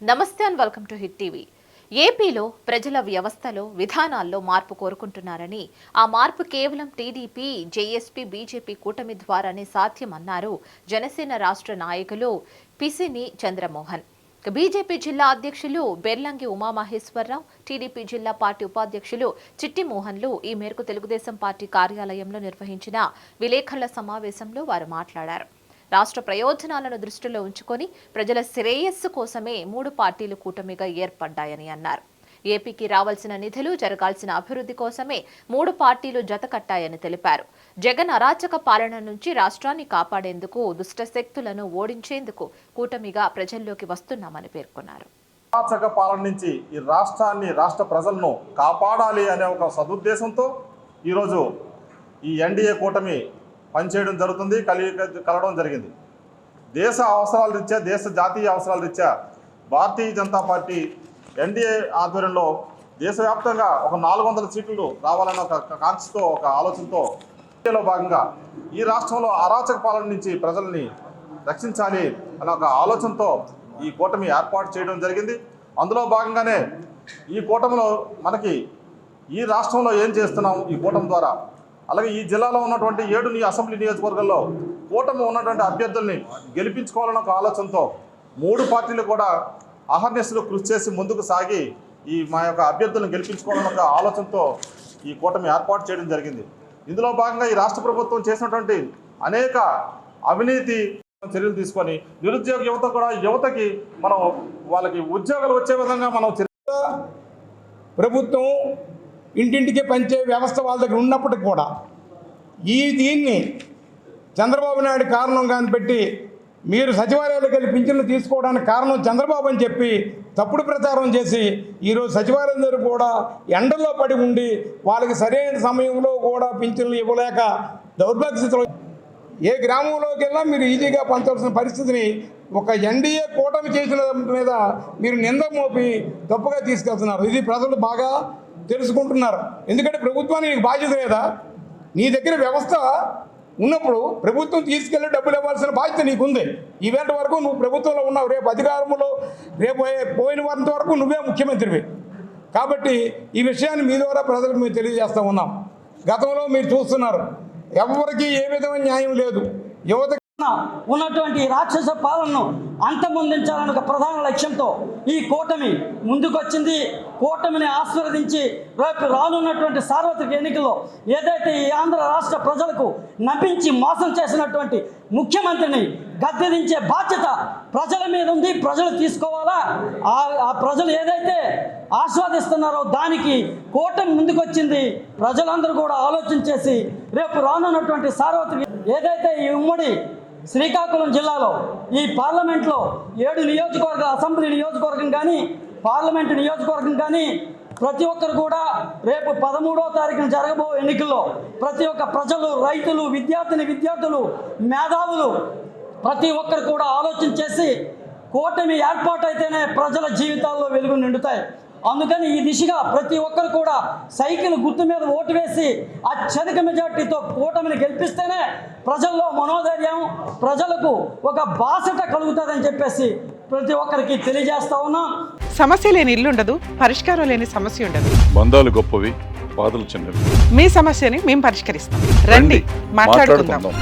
నమస్తే and welcome to hit TV. ఏపీలో ప్రజల వ్యవస్థలో విధానాల్లో మార్పు కోరుకుంటున్నారని, ఆ మార్పు కేవలం టీడీపీ, జేఎస్పీ, బీజేపీ కూటమి ద్వారానే సాధ్యమన్నారు జనసేన రాష్ట్ర నాయకులు పిసిని చంద్రమోహన్. బీజేపీ జిల్లా అధ్యక్షులు బెర్లంగి ఉమామహేశ్వరరావు, టీడీపీ జిల్లా పార్టీ ఉపాధ్యక్షులు చిట్టి మోహన్లు ఈ మేరకు తెలుగుదేశం పార్టీ కార్యాలయంలో నిర్వహించిన విలేకరుల సమావేశంలో వారు మాట్లాడారు. రాష్ట్ర ప్రయోజనాలను దృష్టిలో ఉంచుకొని ప్రజల శ్రేయస్సు కోసమే 3 పార్టీలు కూటమిగా ఏర్పడ్డాయని అన్నారు. ఏపీకి రావాల్సిన నిధులు, జరగాల్సిన అభివృద్ధి కోసమే 3 పార్టీలు జతకట్టాయని తెలిపారు. జగన్ అరాచక పాలన నుంచి రాష్ట్రాన్ని కాపాడేందుకు, దుష్ట శక్తులను ఓడించేందుకు కూటమిగా ప్రజల్లోకి వస్తున్నామని పేర్కొన్నారు. అరాచక పాలన నుంచి ఈ రాష్ట్రాన్ని, రాష్ట్ర ప్రజలను కాపాడాలి అనే ఒక సదుద్దేశంతో ఈరోజు ఈ ఎన్డీఏ కూటమి పనిచేయడం జరుగుతుంది, కలవడం జరిగింది. దేశ అవసరాల రీత్యా, దేశ జాతీయ అవసరాల రీత్యా భారతీయ జనతా పార్టీ ఎన్డీఏ ఆధ్వర్యంలో దేశవ్యాప్తంగా ఒక 400 సీట్లు రావాలన్న ఒక కాంక్షతో, ఒక ఆలోచనతో ఎన్డీఏలో భాగంగా ఈ రాష్ట్రంలో అరాచక పాలన నుంచి ప్రజల్ని రక్షించాలి అన్న ఒక ఆలోచనతో ఈ కూటమి ఏర్పాటు చేయడం జరిగింది. అందులో భాగంగానే ఈ కూటమిలో మనకి ఈ రాష్ట్రంలో ఏం చేస్తున్నాం ఈ కూటమి ద్వారా, అలాగే ఈ జిల్లాలో ఉన్నటువంటి 7 అసెంబ్లీ నియోజకవర్గాల్లో కూటమి ఉన్నటువంటి అభ్యర్థుల్ని గెలిపించుకోవాలన్న ఒక ఆలోచనతో 3 పార్టీలు కూడా అహర్నిశలు కృషి చేసి ముందుకు సాగి ఈ మా యొక్క అభ్యర్థులను గెలిపించుకోవాలన్న ఒక ఆలోచనతో ఈ కూటమి ఏర్పాటు చేయడం జరిగింది. ఇందులో భాగంగా ఈ రాష్ట్ర ప్రభుత్వం చేసినటువంటి అనేక అవినీతి చర్యలు తీసుకొని నిరుద్యోగ యువతకి మనం వాళ్ళకి ఉద్యోగాలు వచ్చే విధంగా మనం ప్రభుత్వం ఇంటింటికి పంచే వ్యవస్థ వాళ్ళ దగ్గర ఉన్నప్పటికి కూడా దీన్ని చంద్రబాబు నాయుడు కారణంగా పెట్టి మీరు సచివాలయాలకు వెళ్ళి పింఛన్లు తీసుకోవడానికి కారణం చంద్రబాబు అని చెప్పి తప్పుడు ప్రచారం చేసి ఈరోజు సచివాలయం దగ్గర కూడా ఎండల్లో పడి ఉండి వాళ్ళకి సరైన సమయంలో కూడా పింఛన్లు ఇవ్వలేక దౌర్భాగ్య స్థితిలో ఏ గ్రామంలోకి వెళ్ళినా మీరు ఈజీగా పంచవలసిన పరిస్థితిని ఒక ఎన్డీఏ కూటమి చేసిన మీద మీరు నింద మోపి తప్పుగా తీసుకెళ్తున్నారు. ఇది ప్రజలు బాగా తెలుసుకుంటున్నారు. ఎందుకంటే ప్రభుత్వానికి నీకు బాధ్యత లేదా? నీ దగ్గర వ్యవస్థ ఉన్నప్పుడు ప్రభుత్వం తీసుకెళ్ళి డబ్బులు ఇవ్వాల్సిన బాధ్యత నీకుంది. ఈవేళ వరకు నువ్వు ప్రభుత్వంలో ఉన్నావు, రేపు అధికారంలో పోయిన వారంత వరకు నువ్వే ముఖ్యమంత్రివి. కాబట్టి ఈ విషయాన్ని మీ ద్వారా ప్రజలకు మేము తెలియజేస్తూ ఉన్నాం. గతంలో మీరు చూస్తున్నారు, ఎవరికి ఏ విధమైన న్యాయం లేదు. యువత ఉన్నటువంటి రాక్షస పాలనను అంతమొందించాలన్న ఒక ప్రధాన లక్ష్యంతో ఈ కూటమి ముందుకొచ్చింది. కూటమిని ఆశీర్వదించి రేపు రానున్నటువంటి సార్వత్రిక ఎన్నికల్లో ఏదైతే ఈ ఆంధ్ర రాష్ట్ర ప్రజలకు నమ్మించి మోసం చేసినటువంటి ముఖ్యమంత్రిని గద్దెదించే బాధ్యత ప్రజల మీద ఉంది. ప్రజలు తీసుకోవాలా, ఆ ప్రజలు ఏదైతే ఆస్వాదిస్తున్నారో దానికి కూటమి ముందుకొచ్చింది. ప్రజలందరూ కూడా ఆలోచన చేసి రేపు రానున్నటువంటి సార్వత్రిక ఏదైతే ఈ ఉమ్మడి శ్రీకాకుళం జిల్లాలో ఈ పార్లమెంట్లో 7 నియోజకవర్గ అసెంబ్లీ నియోజకవర్గం కానీ పార్లమెంటు నియోజకవర్గం కానీ ప్రతి ఒక్కరు కూడా రేపు 13వ తారీఖున జరగబో ఎన్నికల్లో ప్రతి ఒక్క ప్రజలు, రైతులు, విద్యార్థులు, మేధావులు ప్రతి ఒక్కరు కూడా ఆలోచన చేసి కూటమి ఏర్పాటైతేనే ప్రజల జీవితాల్లో వెలుగు నిండుతాయి. అందుకని ఈ దిశగా ప్రతి ఒక్కరు కూడా సైకిల్ గుర్తు మీద ఓటు వేసి అత్యధిక మెజార్టీతో కూటమిని గెలిపిస్తేనే ప్రజల్లో మనోధైర్యం, ప్రజలకు ఒక బాసట కలుగుతుందని చెప్పేసి ప్రతి ఒక్కరికి తెలియజేస్తా ఉన్నాం. సమస్య లేని ఇల్లు ఉండదు, పరిష్కారం లేని సమస్య ఉండదు. బంధాలు గొప్పవి, బాధలు చిన్నవి. మీ సమస్యని మేము పరిష్కరిస్తాం. రండి మాట్లాడుకుందాం.